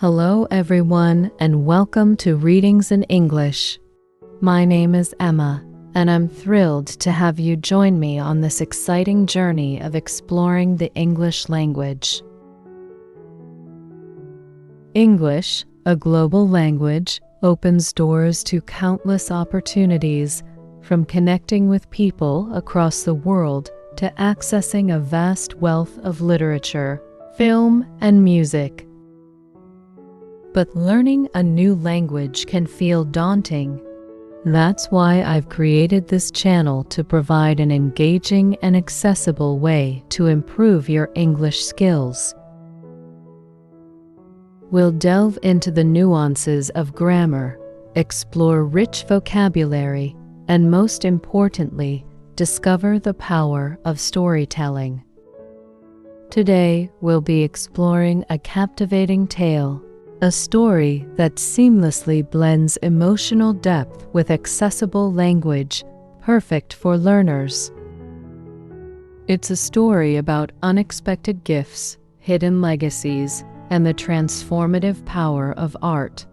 Hello everyone and welcome to Readings in English. My name is Emma and I'm thrilled to have you join me on this exciting journey of exploring the English language. English, a global language, opens doors to countless opportunities, from connecting with people across the world to accessing a vast wealth of literature, film, and music. But learning a new language can feel daunting. That's why I've created this channel to provide an engaging and accessible way to improve your English skills. We'll delve into the nuances of grammar, explore rich vocabulary, and most importantly, discover the power of storytelling. Today, we'll be exploring a captivating tale, a story that seamlessly blends emotional depth with accessible language, perfect for learners. It's a story about unexpected gifts, hidden legacies, and the transformative power of art.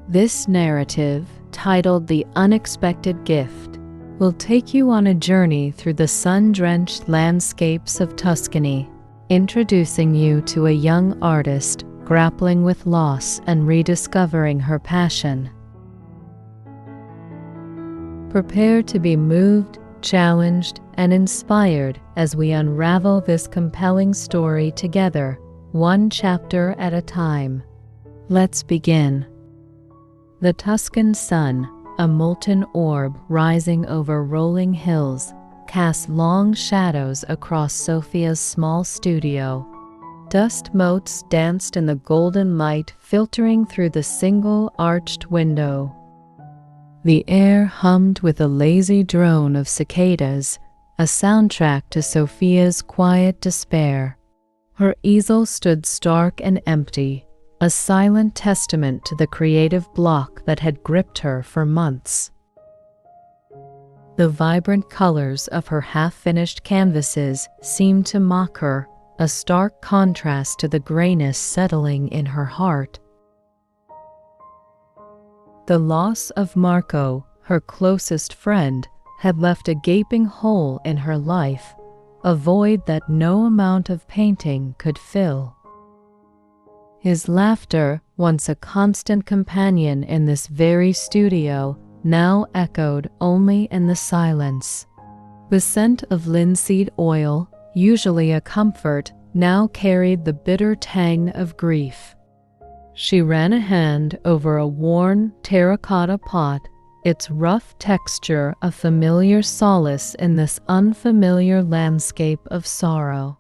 This narrative, titled The Unexpected Gift, will take you on a journey through the sun-drenched landscapes of Tuscany, introducing you to a young artist grappling with loss and rediscovering her passion. Prepare to be moved, challenged, and inspired as we unravel this compelling story together, one chapter at a time. Let's begin. The Tuscan sun, a molten orb rising over rolling hills, casts long shadows across Sophia's small studio. Dust motes danced in the golden light filtering through the single arched window. The air hummed with a lazy drone of cicadas, a soundtrack to Sophia's quiet despair. Her easel stood stark and empty, a silent testament to the creative block that had gripped her for months. The vibrant colors of her half-finished canvases seemed to mock her, a stark contrast to the grayness settling in her heart. The loss of Marco, her closest friend, had left a gaping hole in her life, a void that no amount of painting could fill. His laughter, once a constant companion in this very studio, now echoed only in the silence. The scent of linseed oil, usually a comfort, now carried the bitter tang of grief. She ran a hand over a worn terracotta pot, its rough texture a familiar solace in this unfamiliar landscape of sorrow.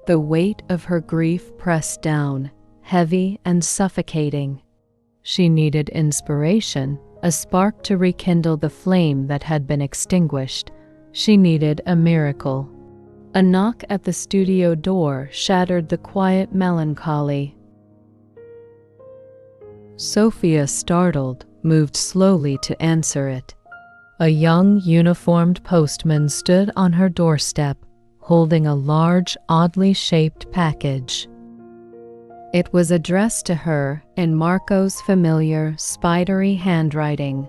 The weight of her grief pressed down, heavy and suffocating. She needed inspiration, a spark to rekindle the flame that had been extinguished. She needed a miracle. A knock at the studio door shattered the quiet melancholy. Sophia, startled, moved slowly to answer it. A young, uniformed postman stood on her doorstep, holding a large, oddly shaped package. It was addressed to her in Marco's familiar, spidery handwriting.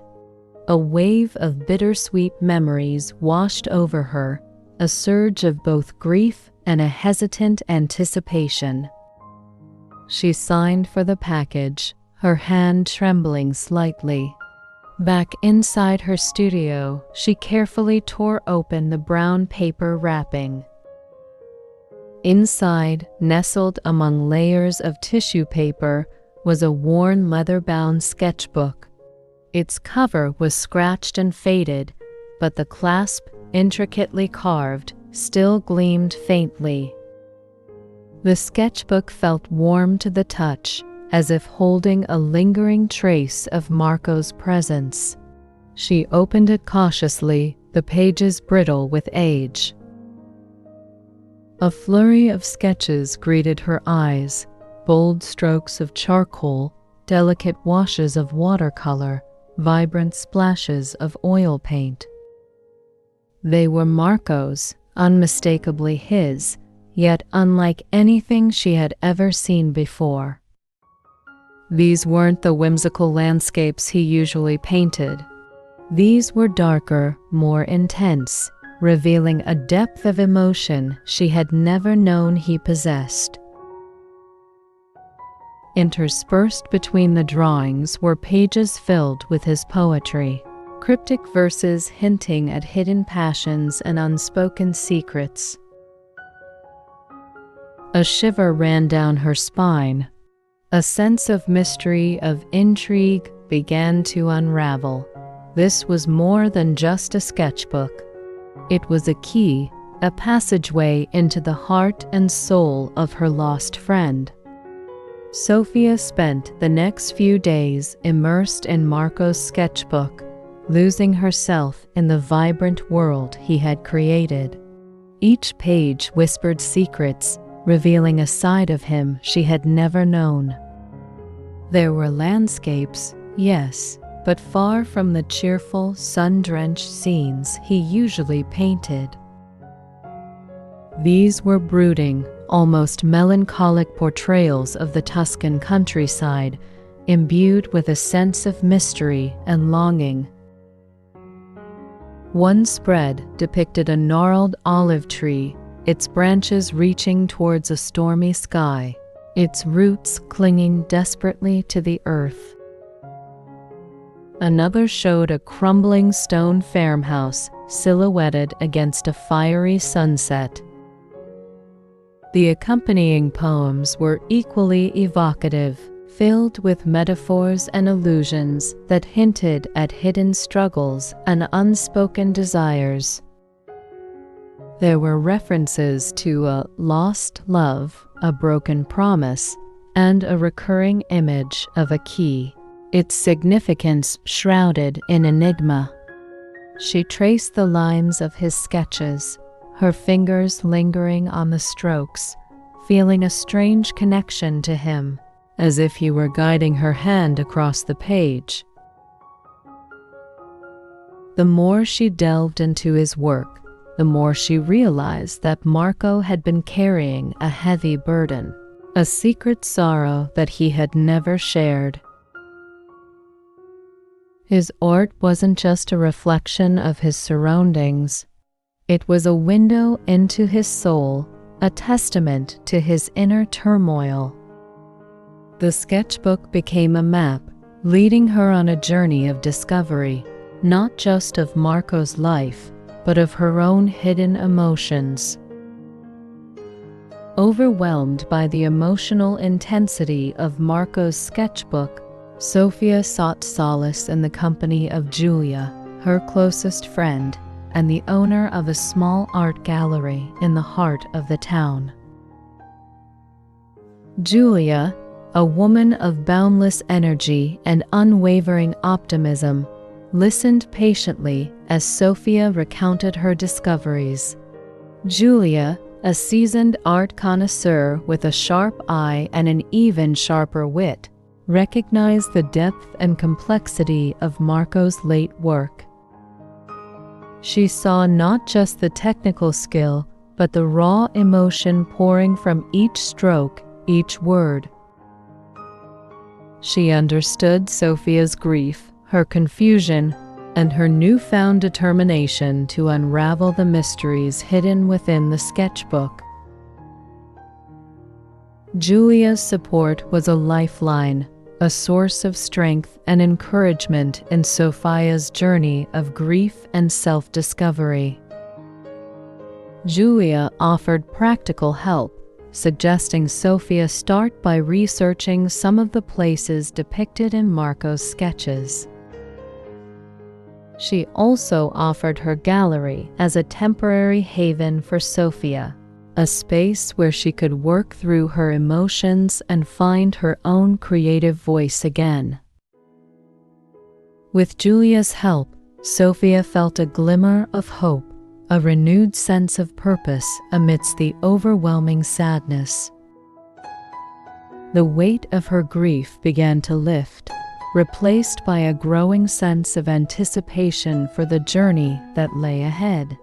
A wave of bittersweet memories washed over her, a surge of both grief and a hesitant anticipation. She signed for the package, her hand trembling slightly. Back inside her studio, she carefully tore open the brown paper wrapping. Inside, nestled among layers of tissue paper, was a worn leather-bound sketchbook. Its cover was scratched and faded, but the clasp, intricately carved, still gleamed faintly. The sketchbook felt warm to the touch, as if holding a lingering trace of Marco's presence. She opened it cautiously, the pages brittle with age. A flurry of sketches greeted her eyes, bold strokes of charcoal, delicate washes of watercolor, vibrant splashes of oil paint. They were Marco's, unmistakably his, yet unlike anything she had ever seen before. These weren't the whimsical landscapes he usually painted. These were darker, more intense, revealing a depth of emotion she had never known he possessed. Interspersed between the drawings were pages filled with his poetry, cryptic verses hinting at hidden passions and unspoken secrets. A shiver ran down her spine. A sense of mystery, of intrigue, began to unravel. This was more than just a sketchbook. It was a key, a passageway into the heart and soul of her lost friend. Sophia spent the next few days immersed in Marco's sketchbook, losing herself in the vibrant world he had created. Each page whispered secrets, revealing a side of him she had never known. There were landscapes, yes, but far from the cheerful, sun-drenched scenes he usually painted. These were brooding, almost melancholic portrayals of the Tuscan countryside, imbued with a sense of mystery and longing. One spread depicted a gnarled olive tree, its branches reaching towards a stormy sky, its roots clinging desperately to the earth. Another showed a crumbling stone farmhouse silhouetted against a fiery sunset. The accompanying poems were equally evocative, filled with metaphors and allusions that hinted at hidden struggles and unspoken desires. There were references to a lost love, a broken promise, and a recurring image of a key, its significance shrouded in enigma. She traced the lines of his sketches, her fingers lingering on the strokes, feeling a strange connection to him, as if he were guiding her hand across the page. The more she delved into his work, the more she realized that Marco had been carrying a heavy burden, a secret sorrow that he had never shared. His art wasn't just a reflection of his surroundings. It was a window into his soul, a testament to his inner turmoil. The sketchbook became a map, leading her on a journey of discovery, not just of Marco's life, but of her own hidden emotions. Overwhelmed by the emotional intensity of Marco's sketchbook, Sophia sought solace in the company of Julia, her closest friend, and the owner of a small art gallery in the heart of the town. Julia, a woman of boundless energy and unwavering optimism, listened patiently as Sophia recounted her discoveries. Julia, a seasoned art connoisseur with a sharp eye and an even sharper wit, recognized the depth and complexity of Marco's late work. She saw not just the technical skill, but the raw emotion pouring from each stroke, each word. She understood Sophia's grief, her confusion, and her newfound determination to unravel the mysteries hidden within the sketchbook. Julia's support was a lifeline, a source of strength and encouragement in Sophia's journey of grief and self-discovery. Julia offered practical help, suggesting Sophia start by researching some of the places depicted in Marco's sketches. She also offered her gallery as a temporary haven for Sophia, a space where she could work through her emotions and find her own creative voice again. With Julia's help, Sophia felt a glimmer of hope, a renewed sense of purpose amidst the overwhelming sadness. The weight of her grief began to lift, replaced by a growing sense of anticipation for the journey that lay ahead.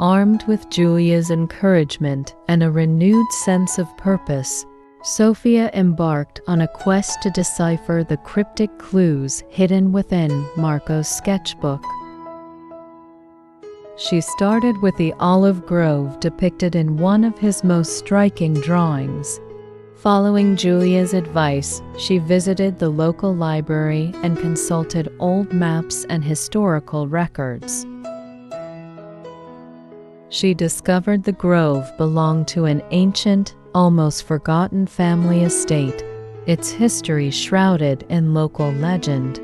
Armed with Julia's encouragement and a renewed sense of purpose, Sophia embarked on a quest to decipher the cryptic clues hidden within Marco's sketchbook. She started with the olive grove depicted in one of his most striking drawings. Following Julia's advice, she visited the local library and consulted old maps and historical records. She discovered the grove belonged to an ancient, almost forgotten family estate, its history shrouded in local legend.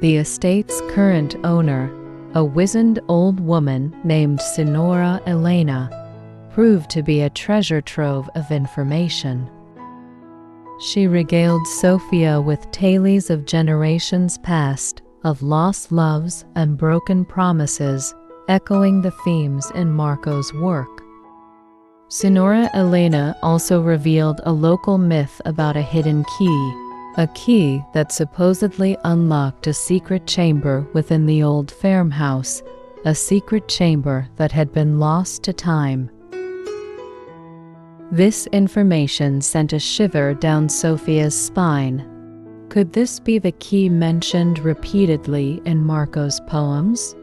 The estate's current owner, a wizened old woman named Signora Elena, proved to be a treasure trove of information. She regaled Sophia with tales of generations past, of lost loves and broken promises, echoing the themes in Marco's work. Signora Elena also revealed a local myth about a hidden key, a key that supposedly unlocked a secret chamber within the old farmhouse, a secret chamber that had been lost to time. This information sent a shiver down Sophia's spine. Could this be the key mentioned repeatedly in Marco's poems?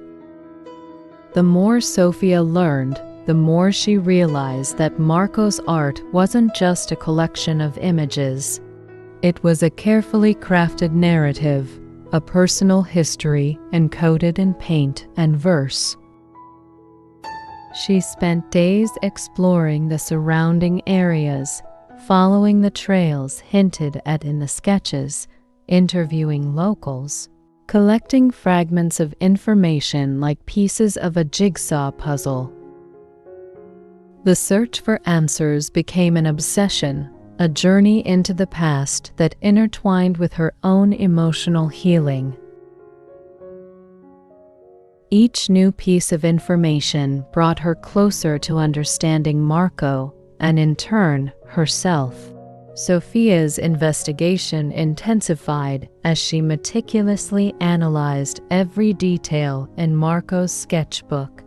The more Sophia learned, the more she realized that Marco's art wasn't just a collection of images. It was a carefully crafted narrative, a personal history encoded in paint and verse. She spent days exploring the surrounding areas, following the trails hinted at in the sketches, interviewing locals, collecting fragments of information like pieces of a jigsaw puzzle. The search for answers became an obsession, a journey into the past that intertwined with her own emotional healing. Each new piece of information brought her closer to understanding Marco and, in turn, herself. Sophia's investigation intensified as she meticulously analyzed every detail in Marco's sketchbook.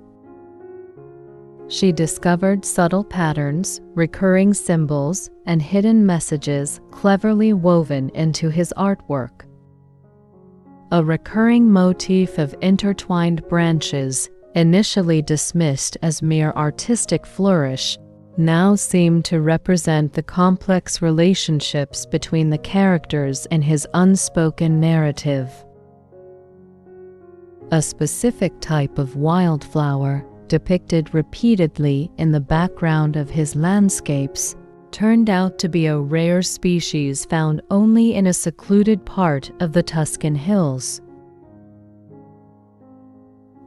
She discovered subtle patterns, recurring symbols, and hidden messages cleverly woven into his artwork. A recurring motif of intertwined branches, initially dismissed as mere artistic flourish, now seemed to represent the complex relationships between the characters in his unspoken narrative. A specific type of wildflower, depicted repeatedly in the background of his landscapes, turned out to be a rare species found only in a secluded part of the Tuscan hills.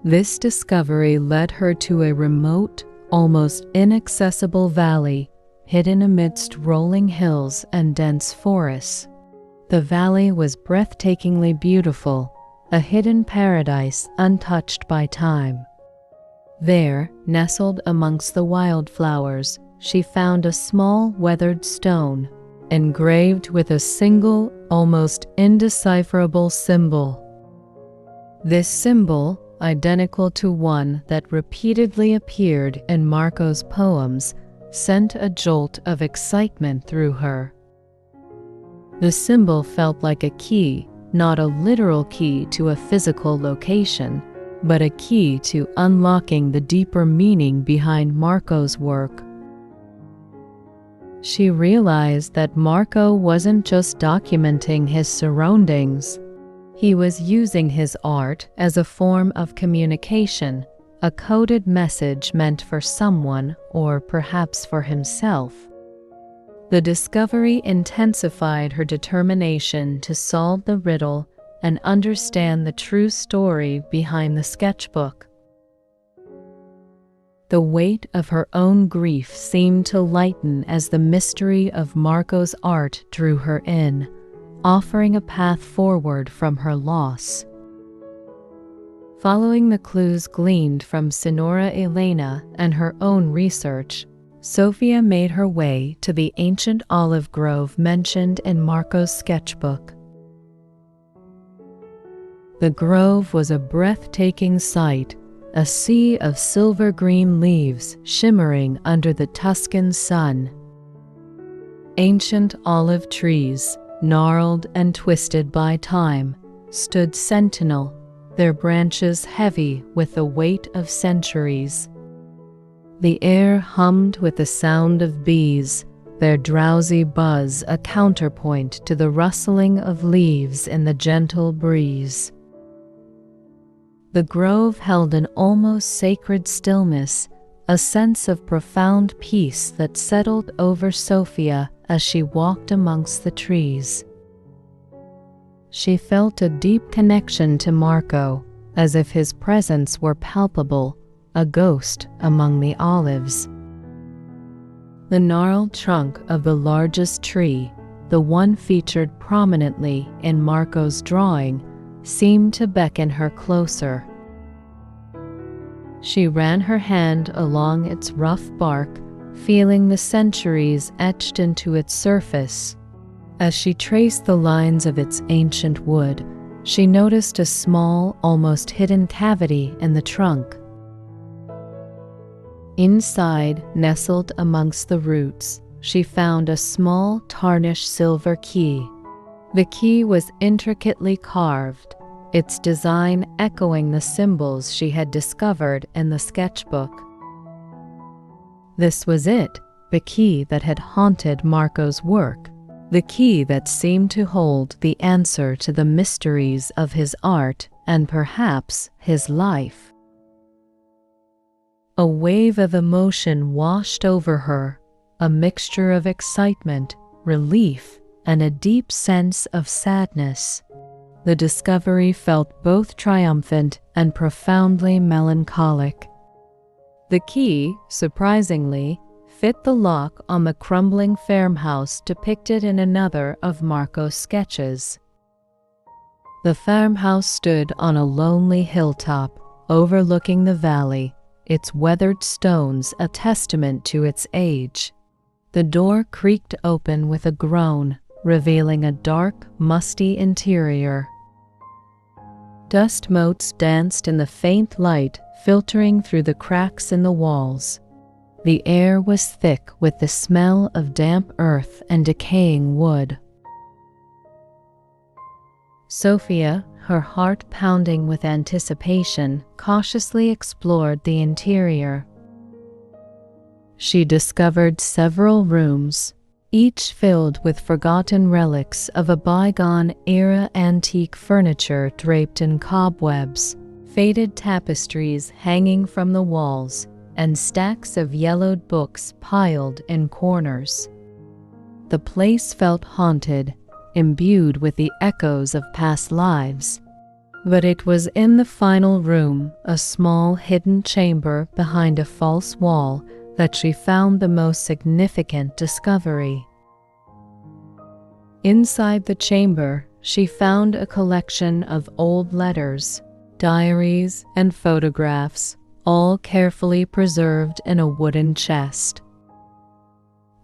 This discovery led her to a remote, almost inaccessible valley, hidden amidst rolling hills and dense forests. The valley was breathtakingly beautiful, a hidden paradise untouched by time. There, nestled amongst the wildflowers, she found a small weathered stone, engraved with a single, almost indecipherable symbol. This symbol, identical to one that repeatedly appeared in Marco's poems, sent a jolt of excitement through her. The symbol felt like a key, not a literal key to a physical location, but a key to unlocking the deeper meaning behind Marco's work. She realized that Marco wasn't just documenting his surroundings. He was using his art as a form of communication, a coded message meant for someone or perhaps for himself. The discovery intensified her determination to solve the riddle and understand the true story behind the sketchbook. The weight of her own grief seemed to lighten as the mystery of Marco's art drew her in, offering a path forward from her loss. Following the clues gleaned from Signora Elena and her own research, Sophia made her way to the ancient olive grove mentioned in Marco's sketchbook. The grove was a breathtaking sight, a sea of silver-green leaves shimmering under the Tuscan sun. Ancient olive trees, gnarled and twisted by time, stood sentinel, their branches heavy with the weight of centuries. The air hummed with the sound of bees, their drowsy buzz a counterpoint to the rustling of leaves in the gentle breeze. The grove held an almost sacred stillness, a sense of profound peace that settled over Sophia as she walked amongst the trees. She felt a deep connection to Marco, as if his presence were palpable, a ghost among the olives. The gnarled trunk of the largest tree, the one featured prominently in Marco's drawing, seemed to beckon her closer. She ran her hand along its rough bark, feeling the centuries etched into its surface. As she traced the lines of its ancient wood, she noticed a small, almost hidden cavity in the trunk. Inside, nestled amongst the roots, she found a small, tarnished silver key. The key was intricately carved, its design echoing the symbols she had discovered in the sketchbook. This was it, the key that had haunted Marco's work, the key that seemed to hold the answer to the mysteries of his art and perhaps his life. A wave of emotion washed over her, a mixture of excitement, relief, and a deep sense of sadness. The discovery felt both triumphant and profoundly melancholic. The key, surprisingly, fit the lock on the crumbling farmhouse depicted in another of Marco's sketches. The farmhouse stood on a lonely hilltop, overlooking the valley, its weathered stones a testament to its age. The door creaked open with a groan, revealing a dark, musty interior. Dust motes danced in the faint light filtering through the cracks in the walls. The air was thick with the smell of damp earth and decaying wood. Sophia, her heart pounding with anticipation, cautiously explored the interior. She discovered several rooms, each filled with forgotten relics of a bygone-era antique furniture draped in cobwebs, faded tapestries hanging from the walls, and stacks of yellowed books piled in corners. The place felt haunted, imbued with the echoes of past lives. But it was in the final room, a small hidden chamber behind a false wall, that she found the most significant discovery. Inside the chamber, she found a collection of old letters, diaries, and photographs, all carefully preserved in a wooden chest.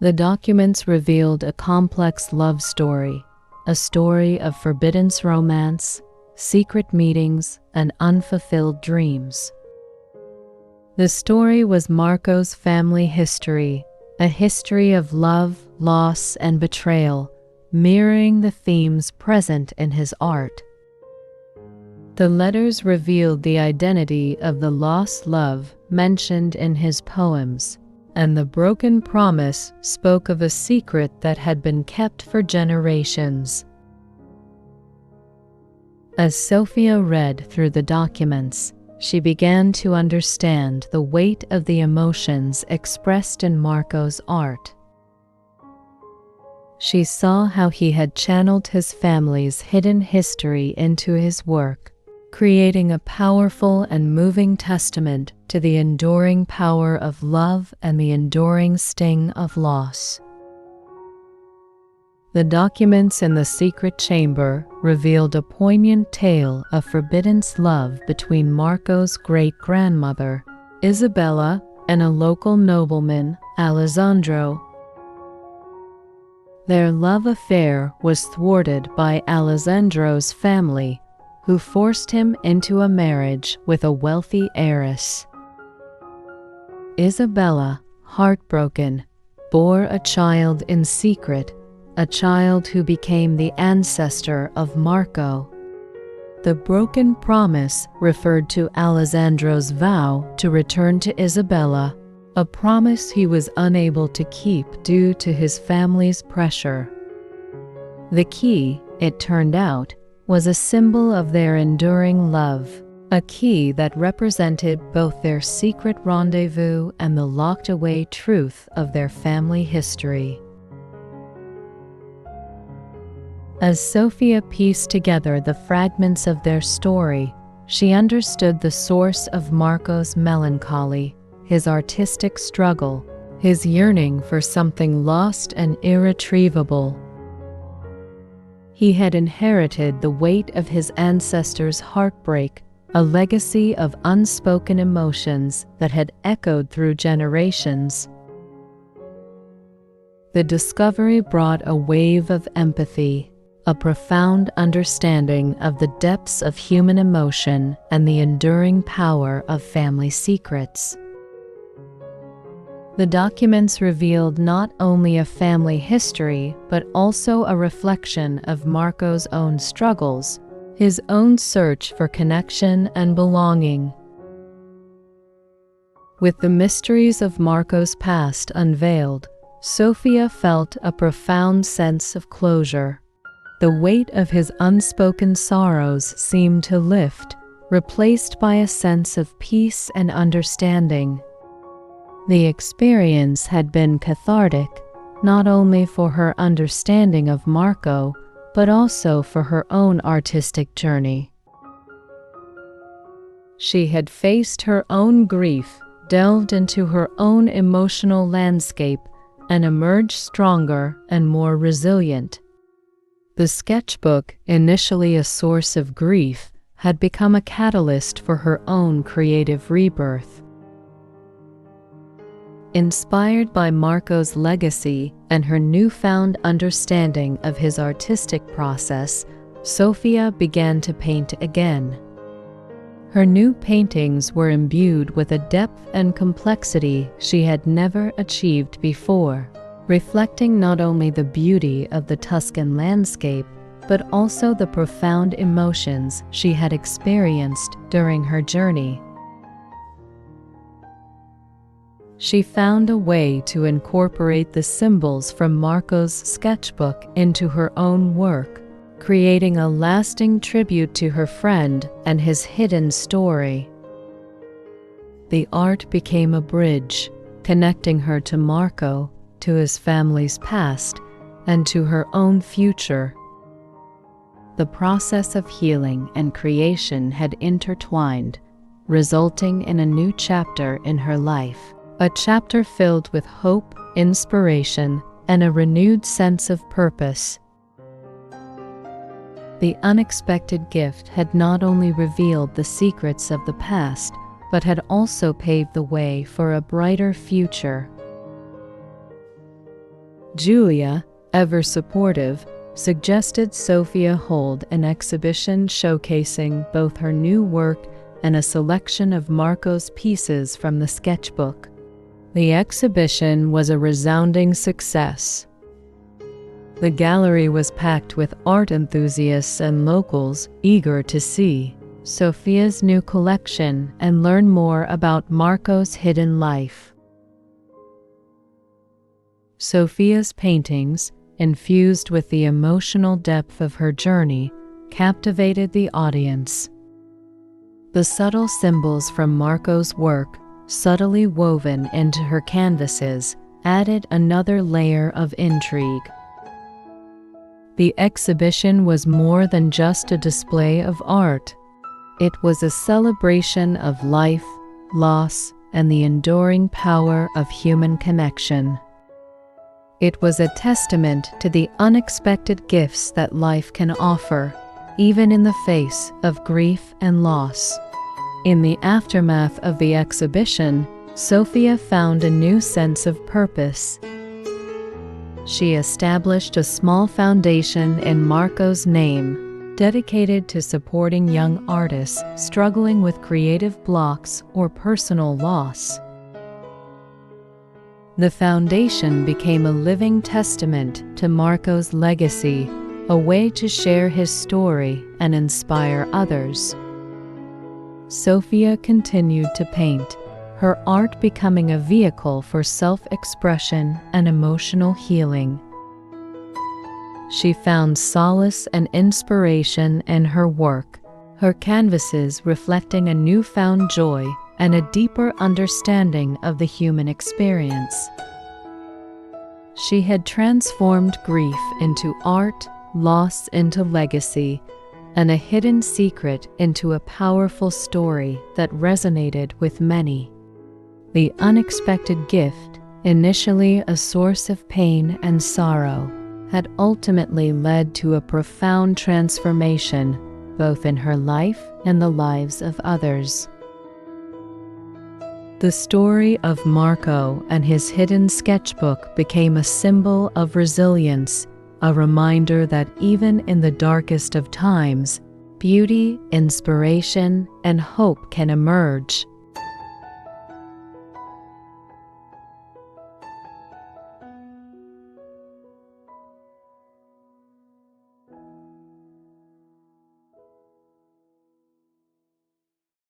The documents revealed a complex love story, a story of forbidden romance, secret meetings, and unfulfilled dreams. The story was Marco's family history, a history of love, loss, and betrayal, mirroring the themes present in his art. The letters revealed the identity of the lost love mentioned in his poems, and the broken promise spoke of a secret that had been kept for generations. As Sophia read through the documents, she began to understand the weight of the emotions expressed in Marco's art. She saw how he had channeled his family's hidden history into his work, creating a powerful and moving testament to the enduring power of love and the enduring sting of loss. The documents in the secret chamber revealed a poignant tale of forbidden love between Marco's great-grandmother, Isabella, and a local nobleman, Alessandro. Their love affair was thwarted by Alessandro's family, who forced him into a marriage with a wealthy heiress. Isabella, heartbroken, bore a child in secret, a child who became the ancestor of Marco. The broken promise referred to Alessandro's vow to return to Isabella, a promise he was unable to keep due to his family's pressure. The key, it turned out, was a symbol of their enduring love, a key that represented both their secret rendezvous and the locked-away truth of their family history. As Sophia pieced together the fragments of their story, she understood the source of Marco's melancholy, his artistic struggle, his yearning for something lost and irretrievable. He had inherited the weight of his ancestors' heartbreak, a legacy of unspoken emotions that had echoed through generations. The discovery brought a wave of empathy, a profound understanding of the depths of human emotion and the enduring power of family secrets. The documents revealed not only a family history, but also a reflection of Marco's own struggles, his own search for connection and belonging. With the mysteries of Marco's past unveiled, Sophia felt a profound sense of closure. The weight of his unspoken sorrows seemed to lift, replaced by a sense of peace and understanding. The experience had been cathartic, not only for her understanding of Marco, but also for her own artistic journey. She had faced her own grief, delved into her own emotional landscape, and emerged stronger and more resilient. The sketchbook, initially a source of grief, had become a catalyst for her own creative rebirth. Inspired by Marco's legacy and her newfound understanding of his artistic process, Sophia began to paint again. Her new paintings were imbued with a depth and complexity she had never achieved before, reflecting not only the beauty of the Tuscan landscape, but also the profound emotions she had experienced during her journey. She found a way to incorporate the symbols from Marco's sketchbook into her own work, creating a lasting tribute to her friend and his hidden story. The art became a bridge, connecting her to Marco, to his family's past, and to her own future. The process of healing and creation had intertwined, resulting in a new chapter in her life, a chapter filled with hope, inspiration, and a renewed sense of purpose. The unexpected gift had not only revealed the secrets of the past, but had also paved the way for a brighter future. Julia, ever supportive, suggested Sophia hold an exhibition showcasing both her new work and a selection of Marco's pieces from the sketchbook. The exhibition was a resounding success. The gallery was packed with art enthusiasts and locals eager to see Sophia's new collection and learn more about Marco's hidden life. Sophia's paintings, infused with the emotional depth of her journey, captivated the audience. The subtle symbols from Marco's work, subtly woven into her canvases, added another layer of intrigue. The exhibition was more than just a display of art. It was a celebration of life, loss, and the enduring power of human connection. It was a testament to the unexpected gifts that life can offer, even in the face of grief and loss. In the aftermath of the exhibition, Sophia found a new sense of purpose. She established a small foundation in Marco's name, dedicated to supporting young artists struggling with creative blocks or personal loss. The foundation became a living testament to Marco's legacy, a way to share his story and inspire others. Sophia continued to paint, her art becoming a vehicle for self-expression and emotional healing. She found solace and inspiration in her work, her canvases reflecting a newfound joy and a deeper understanding of the human experience. She had transformed grief into art, loss into legacy, and a hidden secret into a powerful story that resonated with many. The unexpected gift, initially a source of pain and sorrow, had ultimately led to a profound transformation, both in her life and the lives of others. The story of Marco and his hidden sketchbook became a symbol of resilience, a reminder that even in the darkest of times, beauty, inspiration, and hope can emerge.